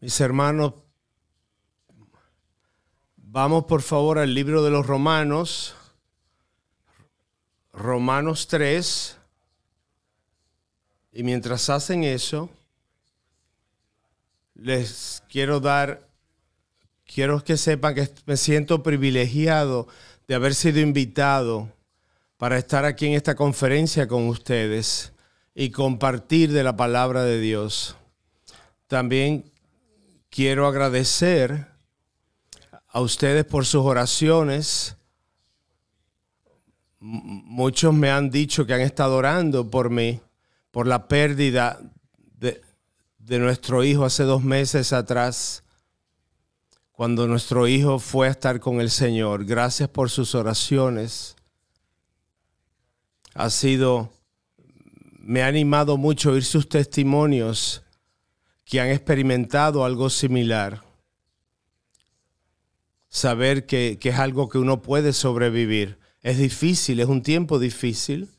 Mis hermanos, vamos por favor al libro de los Romanos, Romanos 3, y mientras hacen eso, les quiero que sepan que me siento privilegiado de haber sido invitado para estar aquí en esta conferencia con ustedes y compartir de la palabra de Dios. También quiero agradecer a ustedes por sus oraciones. Muchos me han dicho que han estado orando por mí, por la pérdida de nuestro hijo hace 2 meses atrás, cuando nuestro hijo fue a estar con el Señor. Gracias por sus oraciones. Me ha animado mucho oír sus testimonios que han experimentado algo similar. Saber que es algo que uno puede sobrevivir. Es difícil, es un tiempo difícil,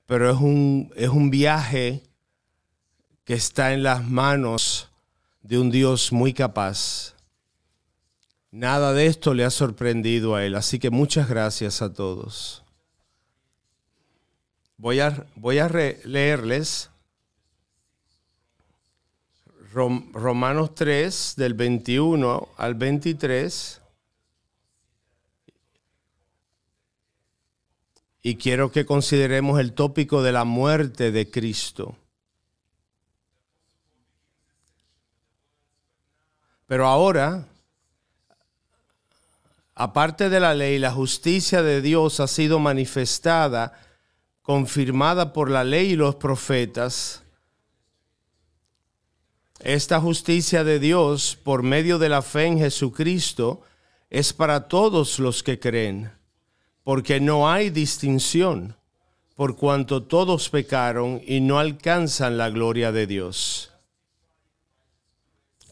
pero es un viaje que está en las manos de un Dios muy capaz. Nada de esto le ha sorprendido a él, así que muchas gracias a todos. Voy a leerles Romanos 3, del 21 al 23. Y quiero que consideremos el tópico de la muerte de Cristo. Pero ahora, aparte de la ley, la justicia de Dios ha sido manifestada, confirmada por la ley y los profetas. Esta justicia de Dios, por medio de la fe en Jesucristo, es para todos los que creen, porque no hay distinción, por cuanto todos pecaron y no alcanzan la gloria de Dios.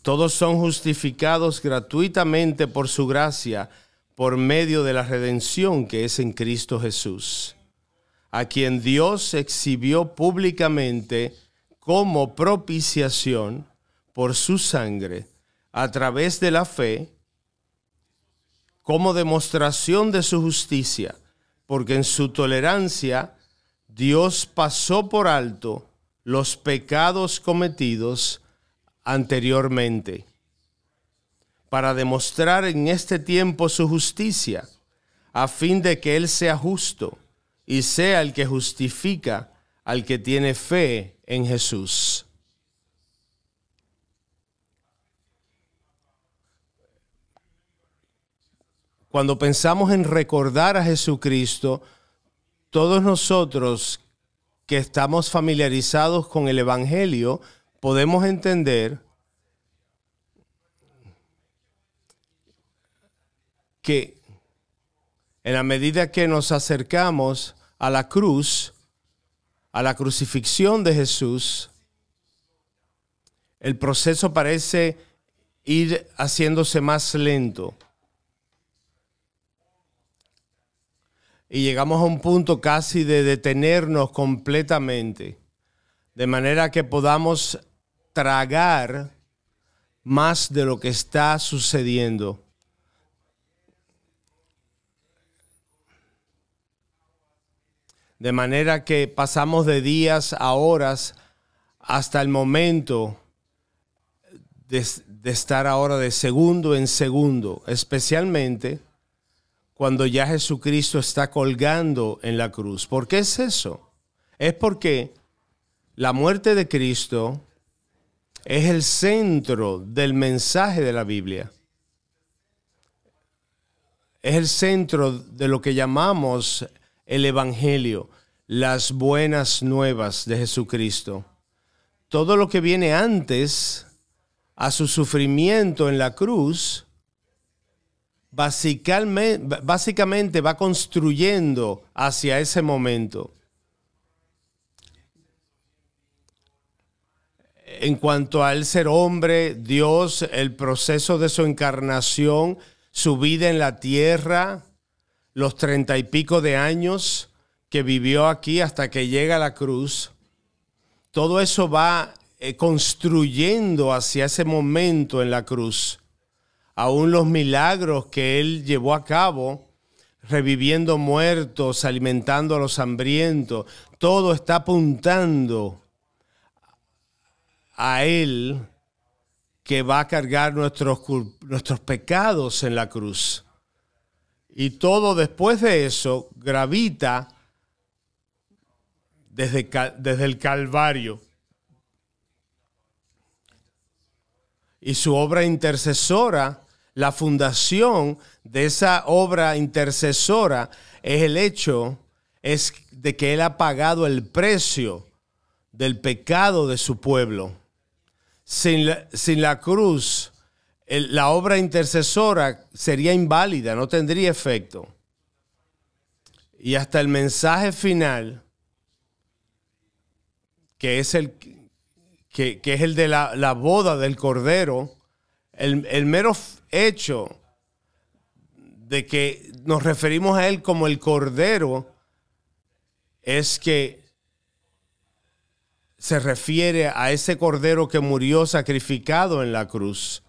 Todos son justificados gratuitamente por su gracia, por medio de la redención que es en Cristo Jesús, a quien Dios exhibió públicamente como propiciación por su sangre, a través de la fe, como demostración de su justicia, porque en su tolerancia Dios pasó por alto los pecados cometidos anteriormente, para demostrar en este tiempo su justicia, a fin de que Él sea justo y sea el que justifica al que tiene fe en Jesús. Cuando pensamos en recordar a Jesucristo, todos nosotros que estamos familiarizados con el Evangelio, podemos entender que en la medida que nos acercamos a la cruz, a la crucifixión de Jesús, el proceso parece ir haciéndose más lento. Y llegamos a un punto casi de detenernos completamente, de manera que podamos tragar más de lo que está sucediendo. De manera que pasamos de días a horas hasta el momento de estar ahora de segundo en segundo, especialmente cuando ya Jesucristo está colgando en la cruz. ¿Por qué es eso? Es porque la muerte de Cristo es el centro del mensaje de la Biblia. Es el centro de lo que llamamos el Evangelio, las buenas nuevas de Jesucristo. Todo lo que viene antes a su sufrimiento en la cruz, básicamente va construyendo hacia ese momento. En cuanto a él ser hombre, Dios, el proceso de su encarnación, su vida en la tierra, los 30 y pico de años que vivió aquí hasta que llega a la cruz, todo eso va construyendo hacia ese momento en la cruz. Aún los milagros que Él llevó a cabo, reviviendo muertos, alimentando a los hambrientos, todo está apuntando a Él, que va a cargar nuestros pecados en la cruz. Y todo después de eso gravita desde el Calvario. Y su obra intercesora, la fundación de esa obra intercesora es el hecho de que Él ha pagado el precio del pecado de su pueblo. Sin la cruz, la obra intercesora sería inválida, no tendría efecto. Y hasta el mensaje final, que es el de la boda del Cordero, el mero hecho de que nos referimos a Él como el Cordero es que se refiere a ese Cordero que murió sacrificado en la cruz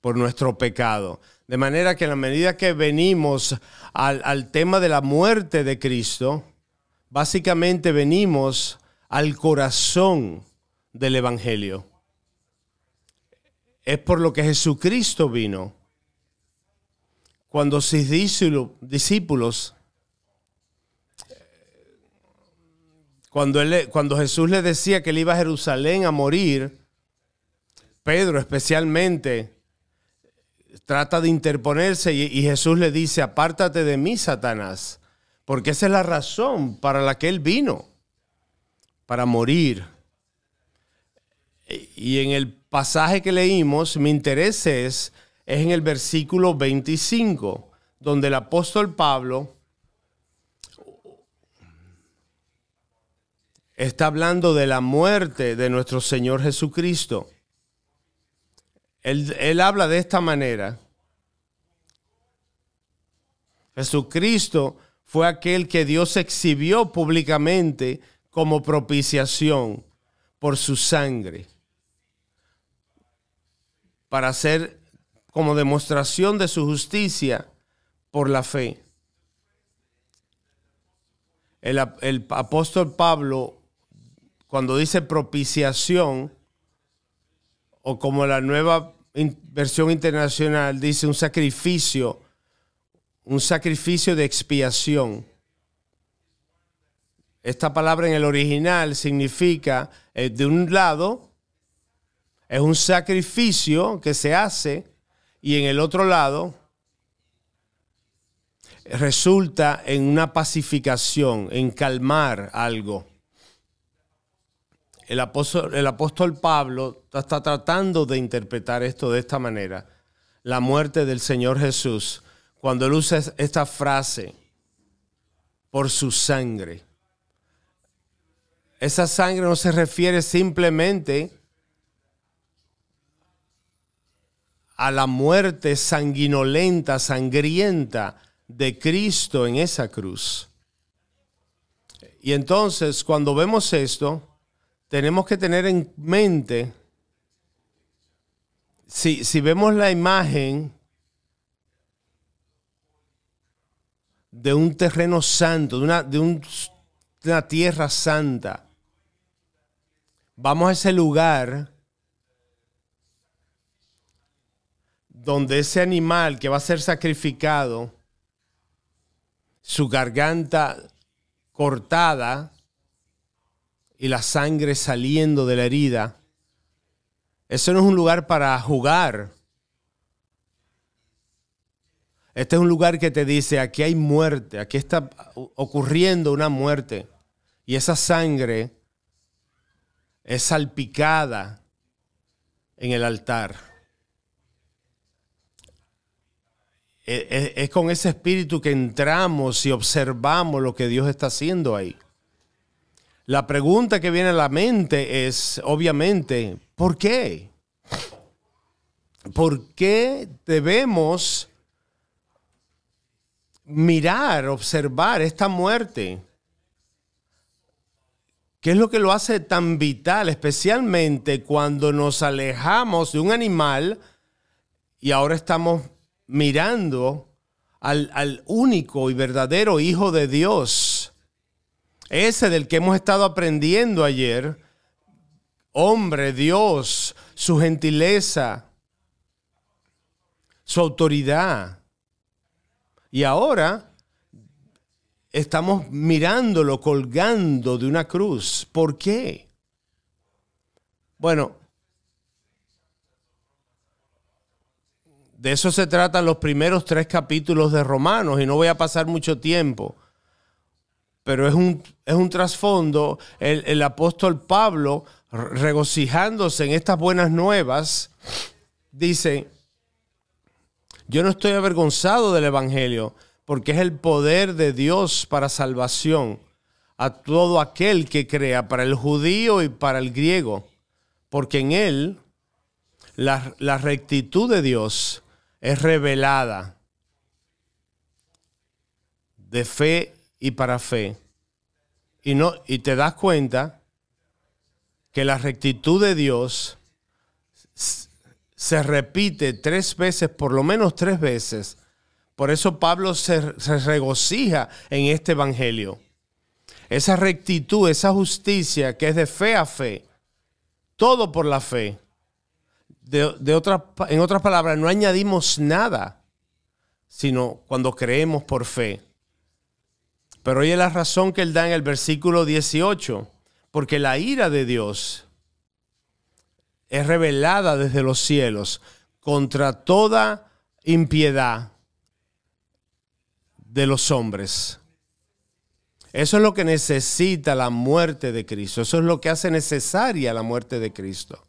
por nuestro pecado. De manera que en la medida que venimos al tema de la muerte de Cristo, básicamente venimos al corazón del Evangelio. Es por lo que Jesucristo vino. Cuando sus discípulos, cuando Jesús le decía que él iba a Jerusalén a morir, Pedro especialmente trata de interponerse y Jesús le dice: apártate de mí, Satanás, porque esa es la razón para la que él vino, para morir. Y en el pasaje que leímos, mi interés es en el versículo 25, donde el apóstol Pablo está hablando de la muerte de nuestro Señor Jesucristo. Él habla de esta manera: Jesucristo fue aquel que Dios exhibió públicamente como propiciación por su sangre, para hacer como demostración de su justicia por la fe. El apóstol Pablo, cuando dice propiciación, o como la nueva versión internacional dice un sacrificio de expiación. Esta palabra en el original significa, de un lado, es un sacrificio que se hace, y en el otro lado resulta en una pacificación, en calmar algo. El apóstol Pablo está tratando de interpretar esto de esta manera: la muerte del Señor Jesús, cuando él usa esta frase, por su sangre. Esa sangre no se refiere simplemente a la muerte sanguinolenta, sangrienta de Cristo en esa cruz. Y entonces, cuando vemos esto, tenemos que tener en mente, si vemos la imagen de un terreno santo, de una tierra santa, vamos a ese lugar donde ese animal que va a ser sacrificado, su garganta cortada y la sangre saliendo de la herida. Eso no es un lugar para jugar. Este es un lugar que te dice: aquí hay muerte, aquí está ocurriendo una muerte. Y esa sangre es salpicada en el altar. Es con ese espíritu que entramos y observamos lo que Dios está haciendo ahí. La pregunta que viene a la mente es, obviamente, ¿por qué? ¿Por qué debemos mirar, observar esta muerte ¿Qué es lo que lo hace tan vital? Especialmente cuando nos alejamos de un animal y ahora estamos mirando al único y verdadero Hijo de Dios. Ese del que hemos estado aprendiendo ayer. Hombre, Dios, su gentileza, su autoridad. Y ahora estamos mirándolo colgando de una cruz. ¿Por qué? Bueno, de eso se tratan los primeros 3 capítulos de Romanos y no voy a pasar mucho tiempo. Pero es un trasfondo. El apóstol Pablo, regocijándose en estas buenas nuevas, dice: yo no estoy avergonzado del evangelio, porque es el poder de Dios para salvación a todo aquel que crea, para el judío y para el griego, porque en él la rectitud de Dios es revelada de fe y para fe. Y te das cuenta que la rectitud de Dios se repite 3 veces, por lo menos 3 veces. Por eso Pablo se regocija en este evangelio. Esa rectitud, esa justicia que es de fe a fe. Todo por la fe. En otras palabras, no añadimos nada, sino cuando creemos por fe. Pero oye la razón que él da en el versículo 18. Porque la ira de Dios es revelada desde los cielos contra toda impiedad de los hombres. Eso es lo que necesita la muerte de Cristo. Eso es lo que hace necesaria la muerte de Cristo.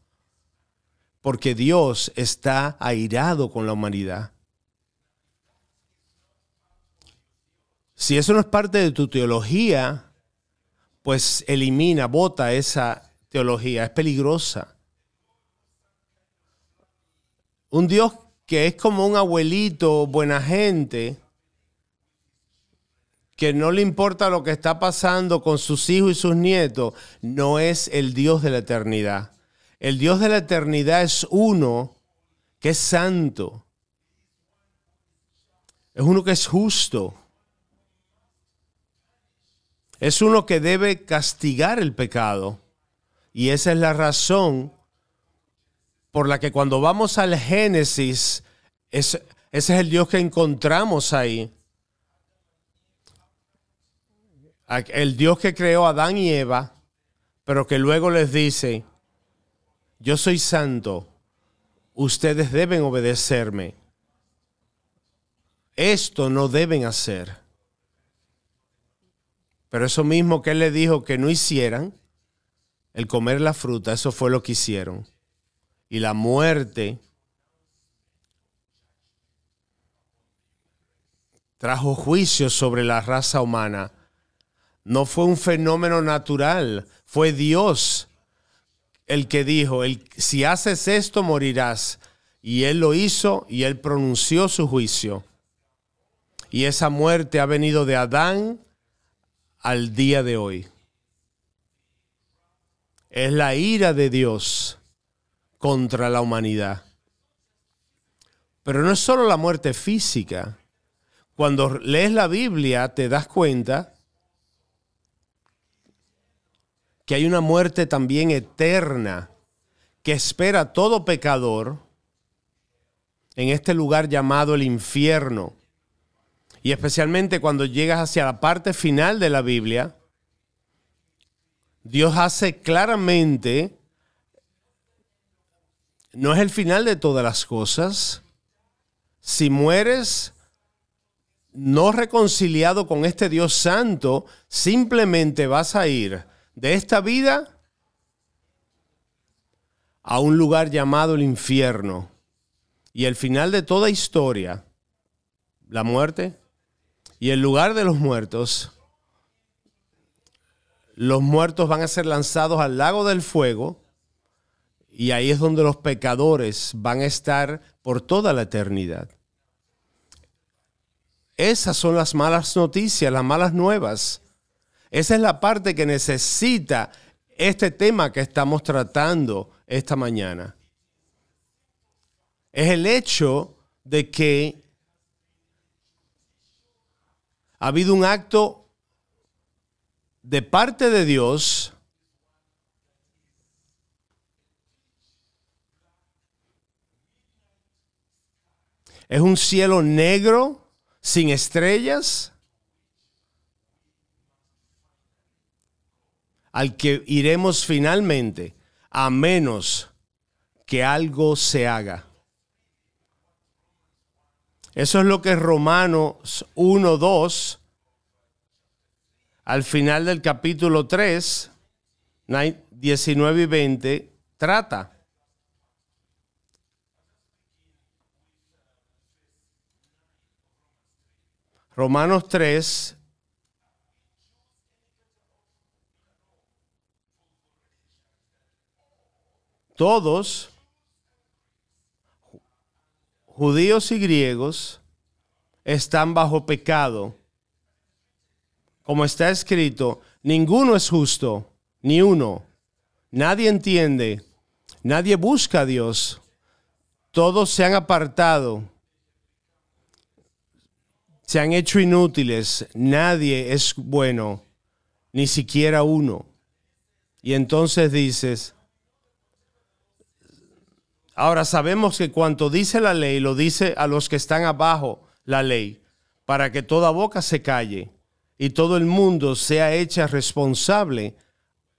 Porque Dios está airado con la humanidad. Si eso no es parte de tu teología, pues elimina, bota esa teología. Es peligrosa. Un Dios que es como un abuelito, buena gente, que no le importa lo que está pasando con sus hijos y sus nietos, no es el Dios de la eternidad. El Dios de la eternidad es uno que es santo. Es uno que es justo. Es uno que debe castigar el pecado. Y esa es la razón por la que cuando vamos al Génesis, ese es el Dios que encontramos ahí. El Dios que creó a Adán y Eva, pero que luego les dice: yo soy santo, ustedes deben obedecerme. Esto no deben hacer. Pero eso mismo que él les dijo que no hicieran, el comer la fruta, eso fue lo que hicieron. Y la muerte trajo juicio sobre la raza humana. No fue un fenómeno natural, fue Dios el que dijo: si haces esto morirás. Y él lo hizo y él pronunció su juicio. Y esa muerte ha venido de Adán al día de hoy. Es la ira de Dios contra la humanidad. Pero no es solo la muerte física. Cuando lees la Biblia te das cuenta que hay una muerte también eterna que espera a todo pecador en este lugar llamado el infierno. Y especialmente cuando llegas hacia la parte final de la Biblia, Dios hace claramente, no es el final de todas las cosas. Si mueres no reconciliado con este Dios santo, simplemente vas a ir de esta vida a un lugar llamado el infierno. Y el final de toda historia, la muerte y el lugar de los muertos van a ser lanzados al lago del fuego, y ahí es donde los pecadores van a estar por toda la eternidad. Esas son las malas noticias, las malas nuevas. Esa es la parte que necesita este tema que estamos tratando esta mañana. Es el hecho de que ha habido un acto de parte de Dios es un cielo negro sin estrellas al que iremos finalmente, a menos que algo se haga. Eso es lo que Romanos 1:2, al final del capítulo 3, 19 y 20, trata. Romanos 3, todos, judíos y griegos, están bajo pecado. Como está escrito, ninguno es justo, ni uno. Nadie entiende, nadie busca a Dios. Todos se han apartado, se han hecho inútiles. Nadie es bueno, ni siquiera uno. Y entonces dices, ahora sabemos que cuanto dice la ley, lo dice a los que están abajo la ley, para que toda boca se calle y todo el mundo sea hecha responsable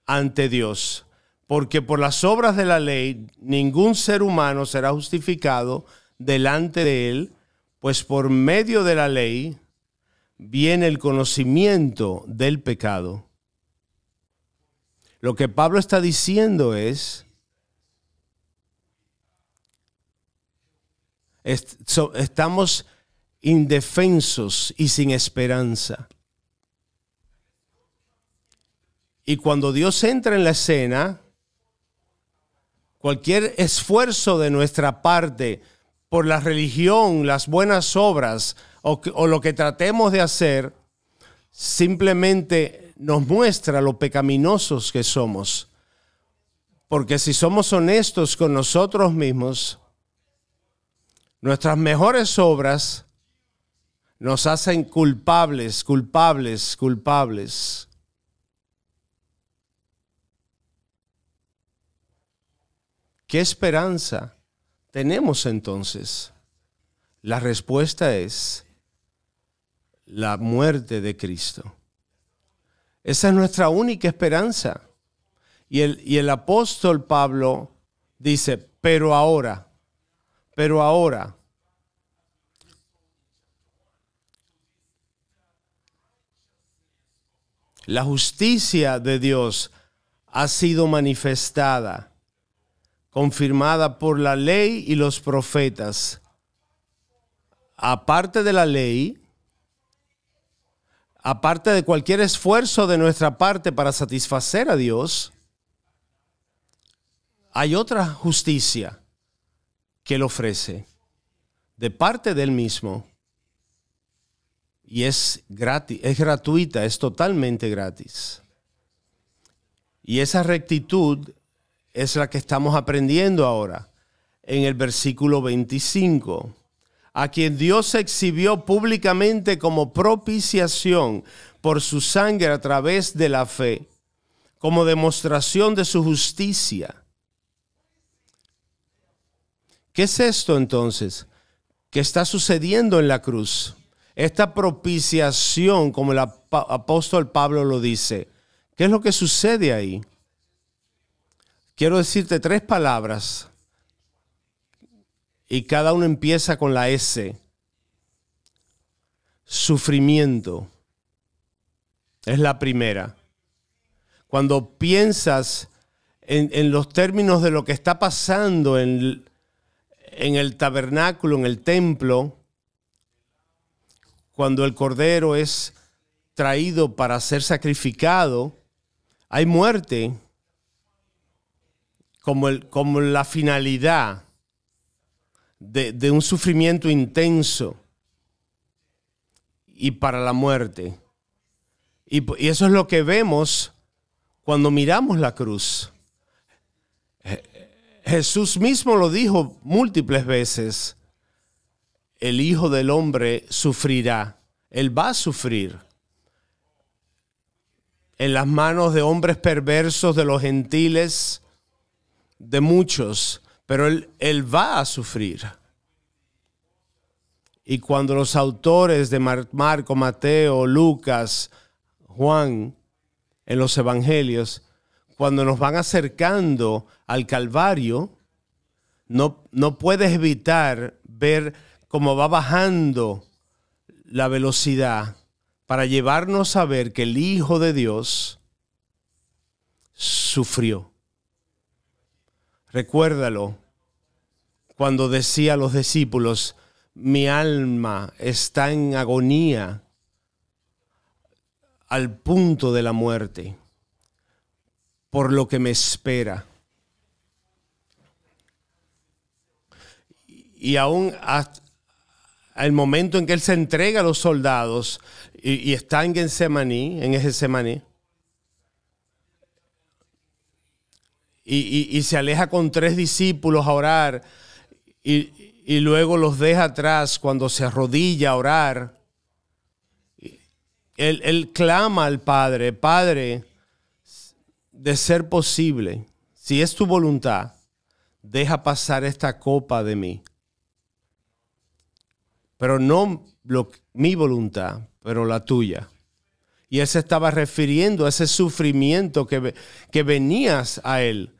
ante Dios. Porque por las obras de la ley ningún ser humano será justificado delante de él, pues por medio de la ley viene el conocimiento del pecado. Lo que Pablo está diciendo es, estamos indefensos y sin esperanza. Y cuando Dios entra en la escena, cualquier esfuerzo de nuestra parte por la religión, las buenas obras o lo que tratemos de hacer, simplemente nos muestra lo pecaminosos que somos. Porque si somos honestos con nosotros mismos, nuestras mejores obras nos hacen culpables. ¿Qué esperanza tenemos entonces? La respuesta es la muerte de Cristo. Esa es nuestra única esperanza. Y el apóstol Pablo dice, pero ahora, la justicia de Dios ha sido manifestada, confirmada por la ley y los profetas. Aparte de la ley, aparte de cualquier esfuerzo de nuestra parte para satisfacer a Dios, hay otra justicia que Él ofrece de parte de Él mismo. Y es gratis, es gratuita, es totalmente gratis. Y esa rectitud es la que estamos aprendiendo ahora en el versículo 25. A quien Dios exhibió públicamente como propiciación por su sangre a través de la fe, como demostración de su justicia. ¿Qué es esto entonces? ¿Qué está sucediendo en la cruz? Esta propiciación, como el apóstol Pablo lo dice, ¿qué es lo que sucede ahí? Quiero decirte 3 palabras y cada uno empieza con la S. Sufrimiento es la primera. Cuando piensas en los términos de lo que está pasando en el tabernáculo, en el templo, cuando el cordero es traído para ser sacrificado, hay muerte como la finalidad de un sufrimiento intenso y para la muerte. Y eso es lo que vemos cuando miramos la cruz, Jesús mismo lo dijo múltiples veces, el Hijo del Hombre sufrirá, Él va a sufrir en las manos de hombres perversos, de los gentiles, de muchos, pero Él va a sufrir. Y cuando los autores de Marco, Mateo, Lucas, Juan, en los evangelios, cuando nos van acercando al Calvario, no puedes evitar ver cómo va bajando la velocidad para llevarnos a ver que el Hijo de Dios sufrió. Recuérdalo cuando decía a los discípulos, mi alma está en agonía al punto de la muerte por lo que me espera. Y aún hasta el momento en que Él se entrega a los soldados y está en Getsemaní, y se aleja con 3 discípulos a orar y luego los deja atrás cuando se arrodilla a orar. Él clama al Padre, Padre, de ser posible, si es tu voluntad, deja pasar esta copa de mí. Pero no mi voluntad, pero la tuya. Y Él se estaba refiriendo a ese sufrimiento que venías a Él.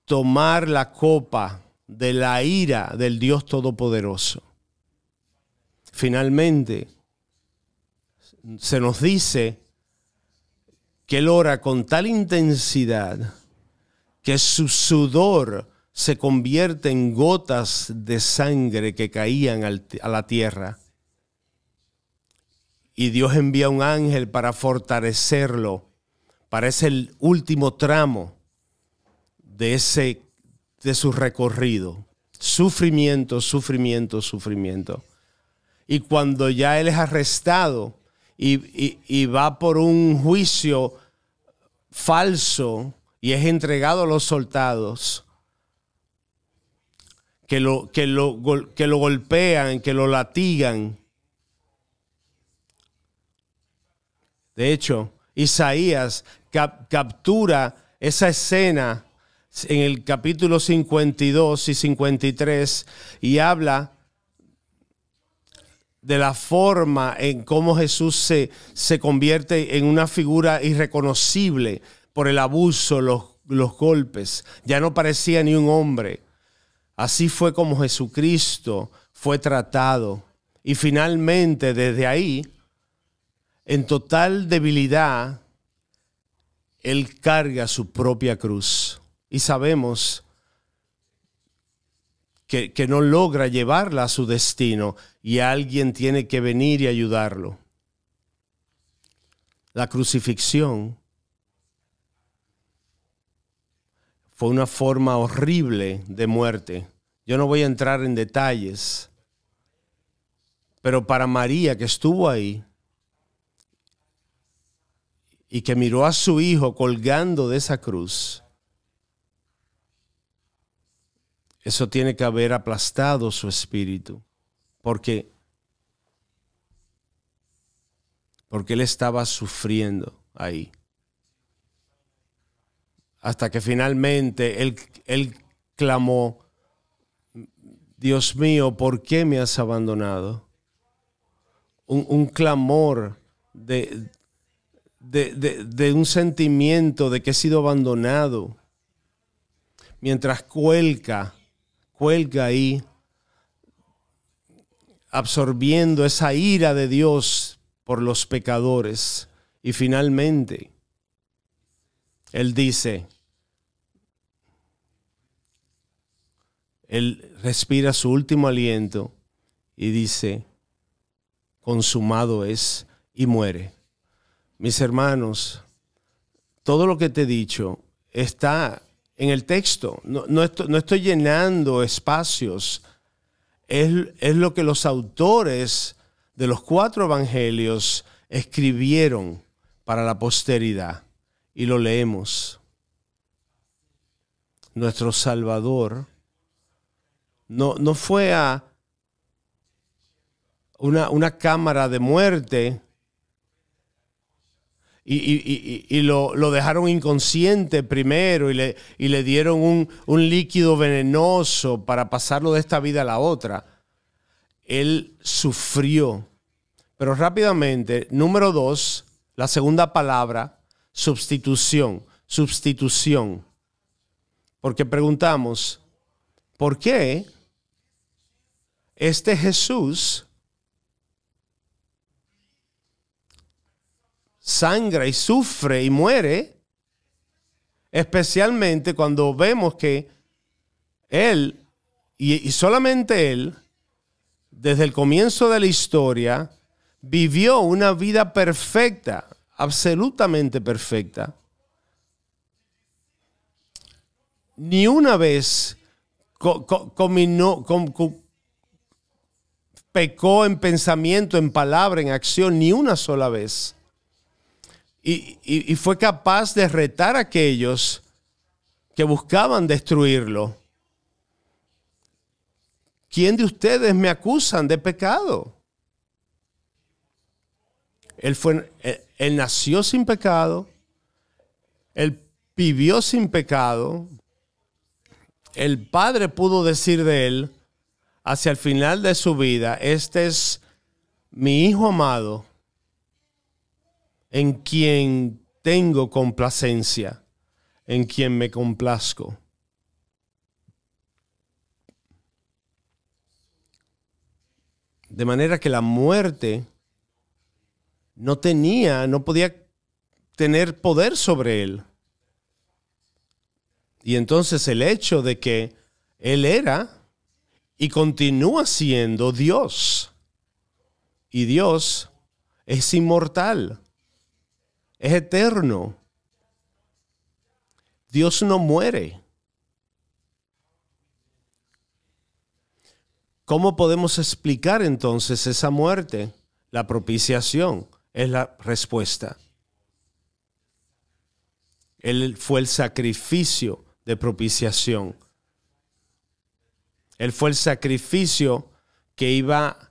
Tomar la copa de la ira del Dios Todopoderoso. Finalmente, se nos dice que Él ora con tal intensidad que su sudor se convierte en gotas de sangre que caían a la tierra. Y Dios envía un ángel para fortalecerlo para ese último tramo de su recorrido. Sufrimiento, sufrimiento, sufrimiento. Y cuando ya Él es arrestado y va por un juicio falso y es entregado a los soldados que lo golpean, que lo latigan. De hecho, Isaías captura esa escena en el capítulo 52 y 53 y habla de la forma en cómo Jesús se convierte en una figura irreconocible por el abuso, los golpes. Ya no parecía ni un hombre. Así fue como Jesucristo fue tratado. Y finalmente, desde ahí, en total debilidad, Él carga su propia cruz. Y sabemos que no logra llevarla a su destino y alguien tiene que venir y ayudarlo. La crucifixión fue una forma horrible de muerte. Yo no voy a entrar en detalles, pero para María, que estuvo ahí y que miró a su hijo colgando de esa cruz, eso tiene que haber aplastado su espíritu, porque él estaba sufriendo ahí. Hasta que finalmente él clamó, Dios mío, ¿por qué me has abandonado? Un clamor de un sentimiento de que he sido abandonado, mientras cuelga ahí, absorbiendo esa ira de Dios por los pecadores. Y finalmente, Él dice, Él respira su último aliento y dice, consumado es, y muere. Mis hermanos, todo lo que te he dicho está en el texto. No estoy llenando espacios. Es lo que los autores de los 4 evangelios escribieron para la posteridad. y lo leemos. Nuestro Salvador no fue a una cámara de muerte y lo dejaron inconsciente primero y le dieron un líquido venenoso para pasarlo de esta vida a la otra. Él sufrió. Pero rápidamente, número 2, la segunda palabra, sustitución. Sustitución. Porque preguntamos, ¿por qué este Jesús sangra y sufre y muere? Especialmente cuando vemos que Él, y solamente Él, desde el comienzo de la historia, vivió una vida perfecta, absolutamente perfecta. Ni una vez pecó en pensamiento, en palabra, en acción, ni una sola vez. Y fue capaz de retar a aquellos que buscaban destruirlo. ¿Quién de ustedes me acusan de pecado? Él nació sin pecado. Él vivió sin pecado. El Padre pudo decir de él hacia el final de su vida: este es mi Hijo amado, en quien tengo complacencia, en quien me complazco. De manera que la muerte no podía tener poder sobre él. Y entonces el hecho de que él era y continúa siendo Dios. Y Dios es inmortal, es eterno. Dios no muere. ¿Cómo podemos explicar entonces esa muerte? La propiciación es la respuesta. Él fue el sacrificio de propiciación. Él fue el sacrificio que iba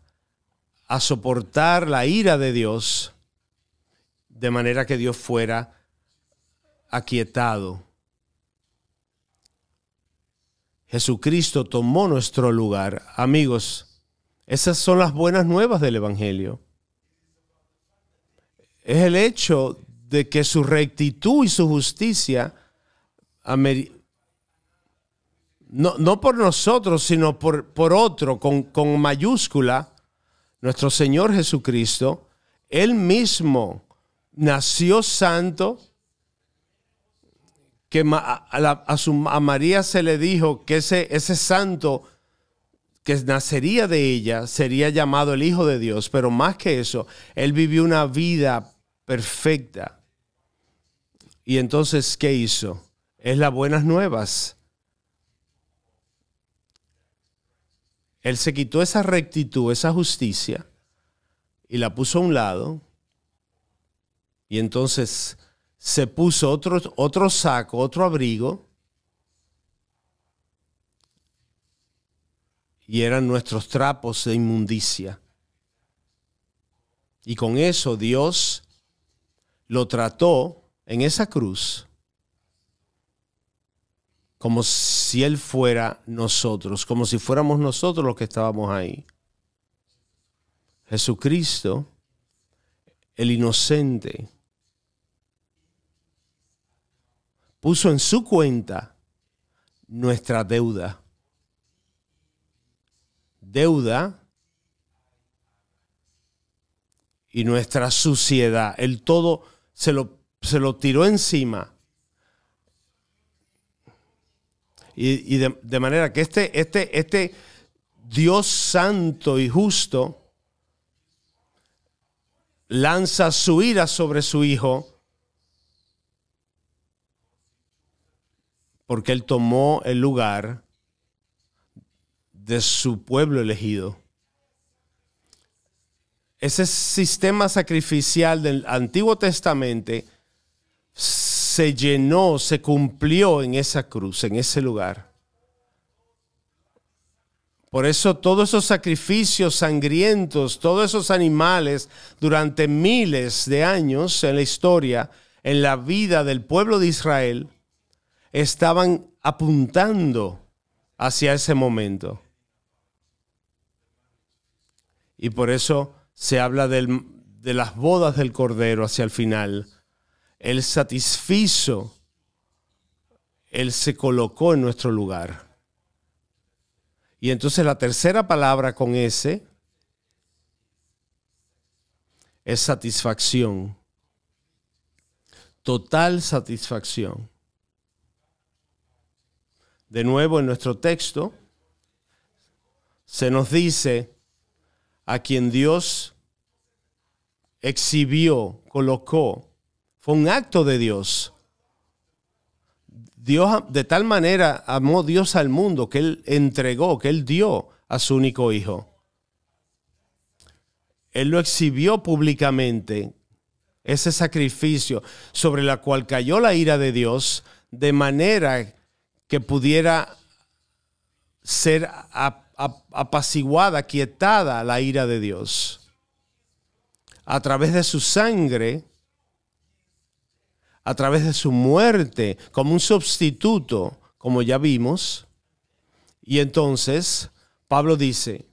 a soportar la ira de Dios, de manera que Dios fuera aquietado. Jesucristo tomó nuestro lugar. Amigos, esas son las buenas nuevas del Evangelio. Es el hecho de que su rectitud y su justicia, no por nosotros, sino por otro, con mayúscula, nuestro Señor Jesucristo, Él mismo nació santo, que a María se le dijo que ese santo que nacería de ella sería llamado el Hijo de Dios. Pero más que eso, Él vivió una vida perfecta. Y entonces, ¿qué hizo? Es las buenas nuevas. Él se quitó esa rectitud, esa justicia, y la puso a un lado. Y entonces se puso otro saco, otro abrigo. Y eran nuestros trapos de inmundicia. Y con eso Dios lo trató en esa cruz como si Él fuera nosotros, como si fuéramos nosotros los que estábamos ahí. Jesucristo, el inocente, puso en su cuenta nuestra deuda. Deuda y nuestra suciedad. Él todo se lo tiró encima. Y de manera que este Dios santo y justo lanza su ira sobre su Hijo, porque Él tomó el lugar de su pueblo elegido. Ese sistema sacrificial del Antiguo Testamento se llenó, se cumplió en esa cruz, en ese lugar. Por eso todos esos sacrificios sangrientos, todos esos animales durante miles de años en la historia, en la vida del pueblo de Israel, estaban apuntando hacia ese momento. Y por eso se habla de las bodas del Cordero hacia el final. Él satisfizo, Él se colocó en nuestro lugar. Y entonces la tercera palabra con S es satisfacción. Total satisfacción. De nuevo en nuestro texto se nos dice a quien Dios exhibió, colocó. Fue un acto de Dios. Dios de tal manera amó Dios al mundo que Él entregó, que Él dio a su único hijo. Él lo exhibió públicamente, ese sacrificio sobre la cual cayó la ira de Dios, de manera que pudiera ser apaciguada, quietada la ira de Dios. A través de su sangre, a través de su muerte, como un sustituto, como ya vimos. Y entonces Pablo dice,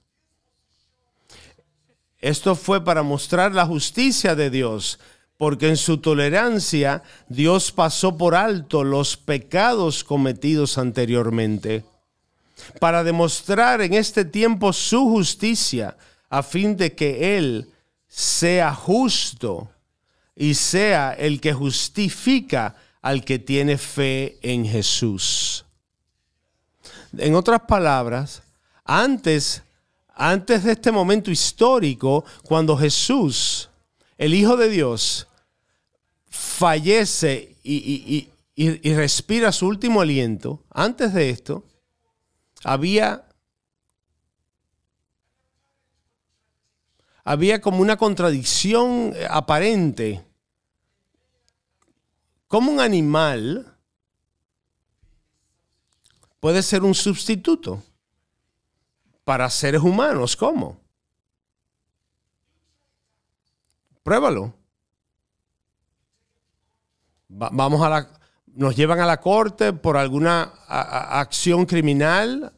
esto fue para mostrar la justicia de Dios, porque en su tolerancia Dios pasó por alto los pecados cometidos anteriormente, para demostrar en este tiempo su justicia, a fin de que Él sea justo y sea el que justifica al que tiene fe en Jesús. En otras palabras, antes de este momento histórico, cuando Jesús, el Hijo de Dios, fallece y respira su último aliento, antes de esto, había como una contradicción aparente. ¿Cómo un animal puede ser un sustituto para seres humanos? ¿Cómo? Pruébalo. Nos llevan a la corte por alguna acción criminal,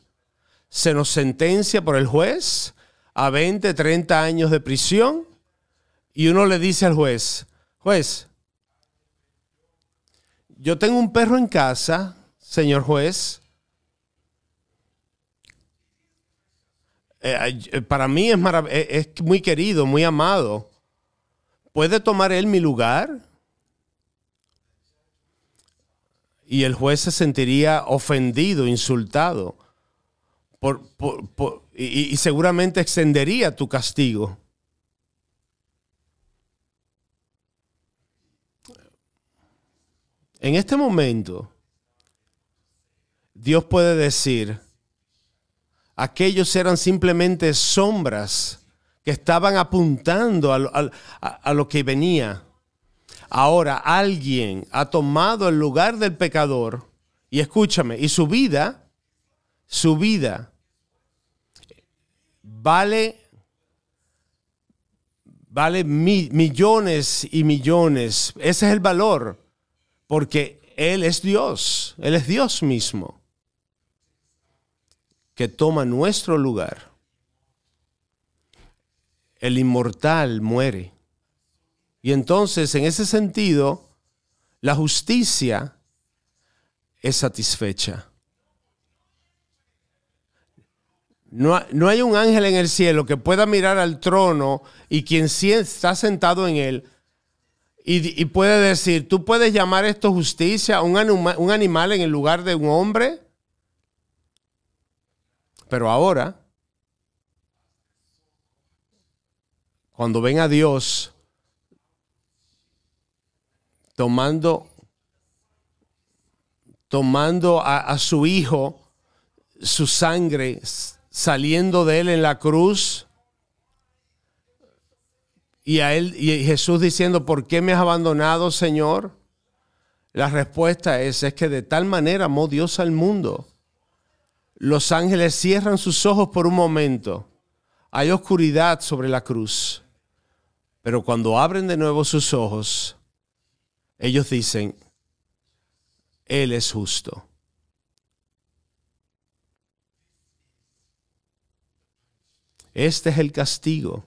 se nos sentencia por el juez a 20, 30 años de prisión, y uno le dice al juez, juez, yo tengo un perro en casa, señor juez, para mí es muy querido, muy amado, ¿puede tomar él mi lugar? Y el juez se sentiría ofendido, insultado, y seguramente extendería tu castigo. En este momento, Dios puede decir, aquellos eran simplemente sombras que estaban apuntando a lo que venía. Ahora alguien ha tomado el lugar del pecador, y escúchame, y su vida vale millones y millones. Ese es el valor, porque Él es Dios mismo, que toma nuestro lugar. El inmortal muere. Y entonces, en ese sentido, la justicia es satisfecha. No hay un ángel en el cielo que pueda mirar al trono y quien sí está sentado en él y puede decir, ¿tú puedes llamar esto justicia? ¿Un animal en el lugar de un hombre? Pero ahora, cuando ven a Dios tomando a su hijo, su sangre saliendo de él en la cruz, y Jesús diciendo, ¿por qué me has abandonado, Señor? La respuesta es que de tal manera amó Dios al mundo. Los ángeles cierran sus ojos por un momento. Hay oscuridad sobre la cruz. Pero cuando abren de nuevo sus ojos, ellos dicen, Él es justo. Este es el castigo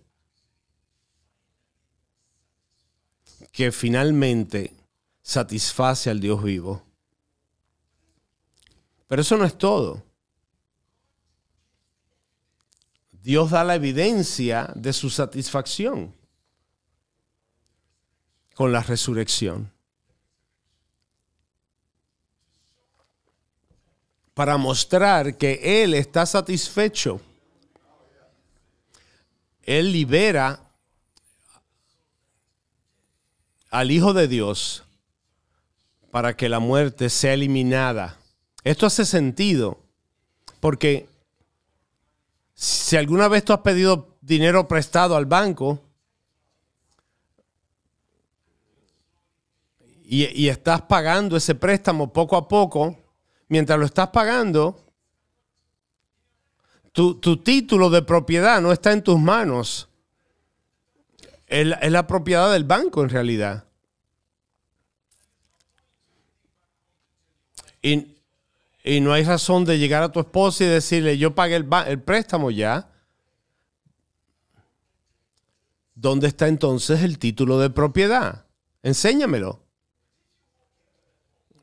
que finalmente satisface al Dios vivo. Pero eso no es todo. Dios da la evidencia de su satisfacción con la resurrección. Para mostrar que Él está satisfecho, Él libera al Hijo de Dios para que la muerte sea eliminada. Esto hace sentido, porque si alguna vez tú has pedido dinero prestado al banco y estás pagando ese préstamo poco a poco, mientras lo estás pagando, tu título de propiedad no está en tus manos. Es la propiedad del banco en realidad. Y no hay razón de llegar a tu esposa y decirle, yo pagué el préstamo ya. ¿Dónde está entonces el título de propiedad? Enséñamelo.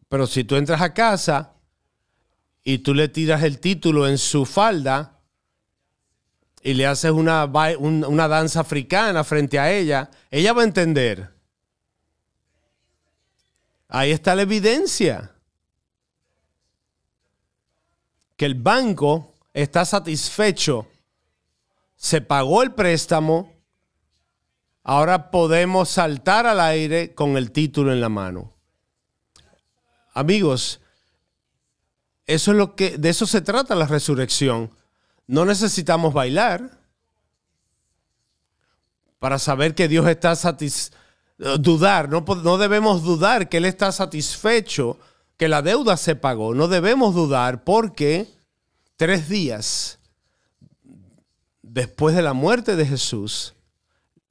Pero si tú entras a casa y tú le tiras el título en su falda y le haces una danza africana frente a ella, ella va a entender. Ahí está la evidencia. Que el banco está satisfecho, se pagó el préstamo, ahora podemos saltar al aire con el título en la mano. Amigos, eso es de eso se trata la resurrección. No necesitamos bailar para saber que Dios está dudar, no debemos dudar que Él está satisfecho, que la deuda se pagó. No debemos dudar porque 3 días después de la muerte de Jesús,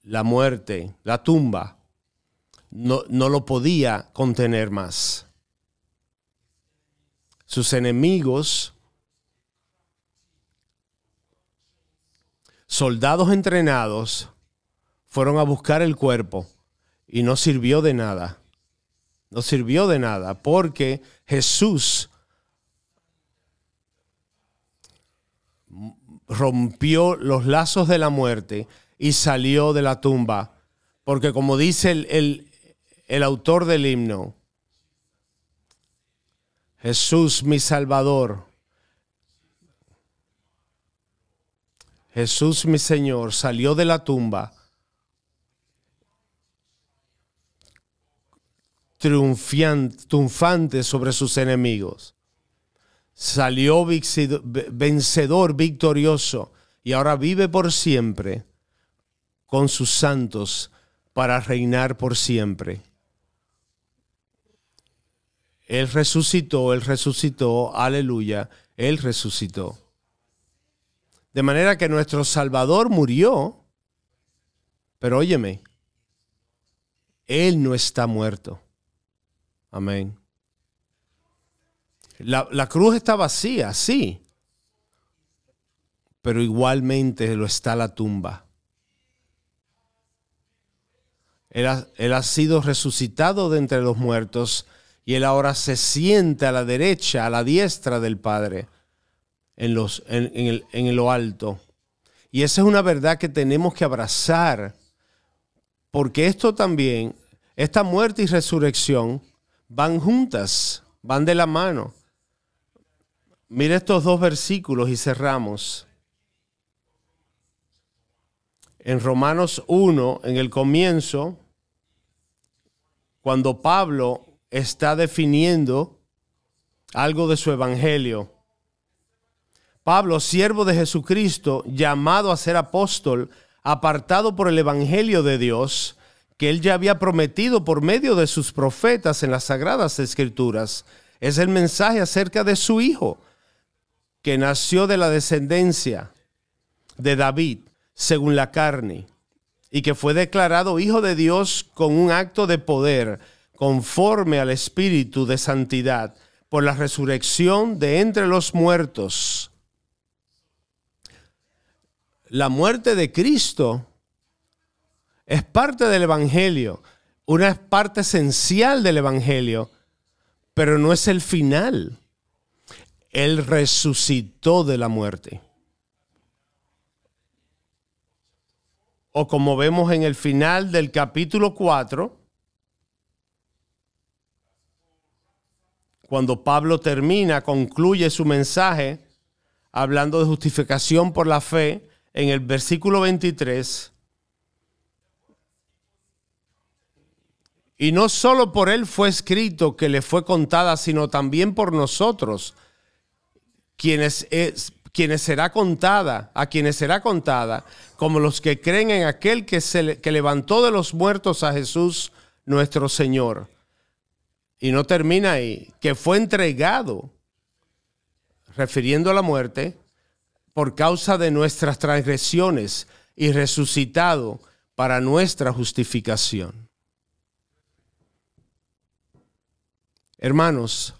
la muerte, la tumba, no lo podía contener más. Sus enemigos, soldados entrenados, fueron a buscar el cuerpo y no sirvió de nada. No sirvió de nada porque Jesús rompió los lazos de la muerte y salió de la tumba. Porque como dice el autor del himno, Jesús mi Salvador, Jesús mi Señor, salió de la tumba triunfante sobre sus enemigos. Salió vencedor, victorioso, y ahora vive por siempre con sus santos para reinar por siempre. Él resucitó, aleluya, Él resucitó. De manera que nuestro Salvador murió, pero óyeme, Él no está muerto. Amén. La cruz está vacía, sí, pero igualmente lo está la tumba. Él ha sido resucitado de entre los muertos y Él ahora se sienta a la derecha, a la diestra del Padre, en lo alto. Y esa es una verdad que tenemos que abrazar, porque esto también, esta muerte y resurrección, van juntas, van de la mano. Mira estos 2 versículos y cerramos. En Romanos 1, en el comienzo, cuando Pablo está definiendo algo de su evangelio. Pablo, siervo de Jesucristo, llamado a ser apóstol, apartado por el evangelio de Dios, que Él ya había prometido por medio de sus profetas en las Sagradas Escrituras. Es el mensaje acerca de su Hijo, que nació de la descendencia de David, según la carne, y que fue declarado Hijo de Dios con un acto de poder, conforme al Espíritu de santidad, por la resurrección de entre los muertos. La muerte de Cristo es parte del Evangelio, una parte esencial del Evangelio, pero no es el final. Él resucitó de la muerte. O como vemos en el final del capítulo 4, cuando Pablo concluye su mensaje hablando de justificación por la fe, en el versículo 23, y no solo por él fue escrito que le fue contada, sino también por nosotros, a quienes será contada, como los que creen en aquel que levantó de los muertos a Jesús nuestro Señor. Y no termina ahí, que fue entregado, refiriendo a la muerte, por causa de nuestras transgresiones y resucitado para nuestra justificación. Hermanos,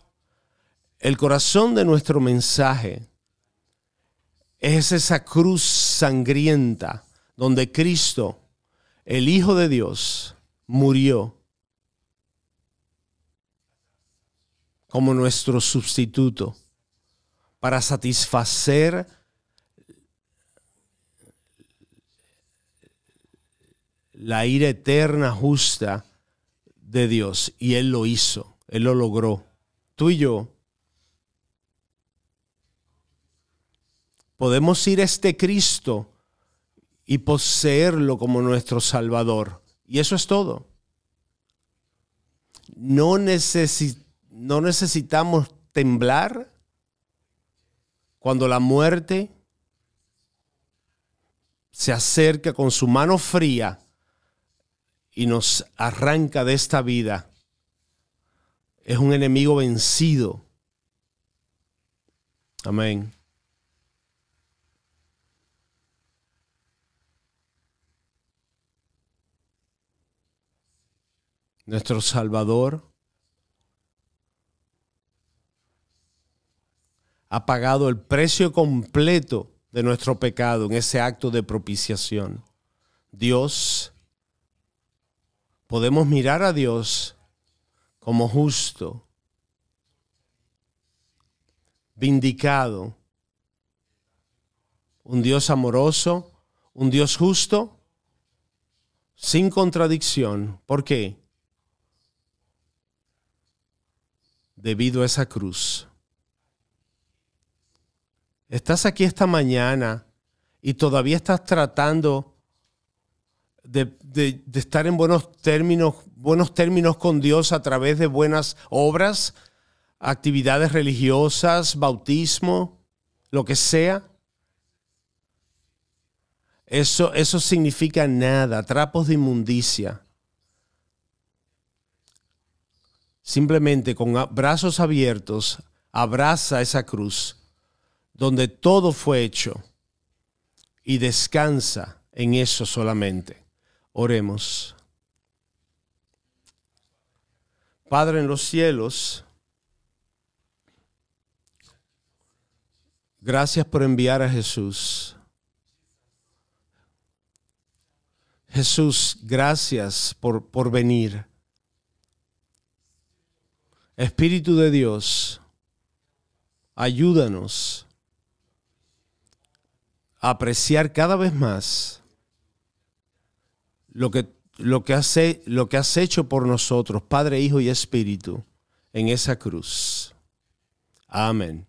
el corazón de nuestro mensaje es esa cruz sangrienta donde Cristo, el Hijo de Dios, murió como nuestro sustituto para satisfacer la ira eterna justa de Dios. Y Él lo hizo, Él lo logró. Tú y yo podemos ir a este Cristo y poseerlo como nuestro Salvador. Y eso es todo. No necesitamos temblar cuando la muerte se acerca con su mano fría y nos arranca de esta vida. Es un enemigo vencido. Amén. Nuestro Salvador ha pagado el precio completo de nuestro pecado en ese acto de propiciación. Podemos mirar a Dios como justo, vindicado, un Dios amoroso, un Dios justo, sin contradicción. ¿Por qué? Debido a esa cruz. Estás aquí esta mañana y todavía estás tratando de estar en buenos términos con Dios a través de buenas obras, actividades religiosas, bautismo, lo que sea. Eso significa nada, trapos de inmundicia. Simplemente con brazos abiertos, abraza esa cruz donde todo fue hecho y descansa en eso solamente. Oremos. Padre en los cielos, gracias por enviar a Jesús. Jesús, gracias por venir. Espíritu de Dios, ayúdanos a apreciar cada vez más lo que has hecho por nosotros, Padre, Hijo y Espíritu, en esa cruz. Amén.